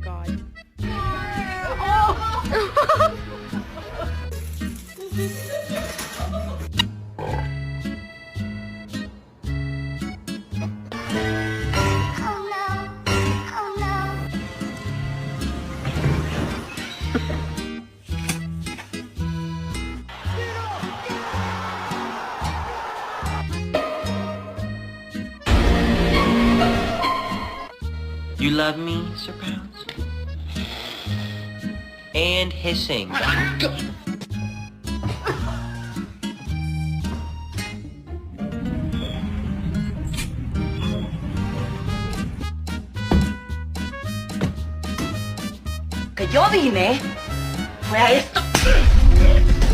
god. You love me, Sir Pounds? And hissing. Que yo vine fue a esto.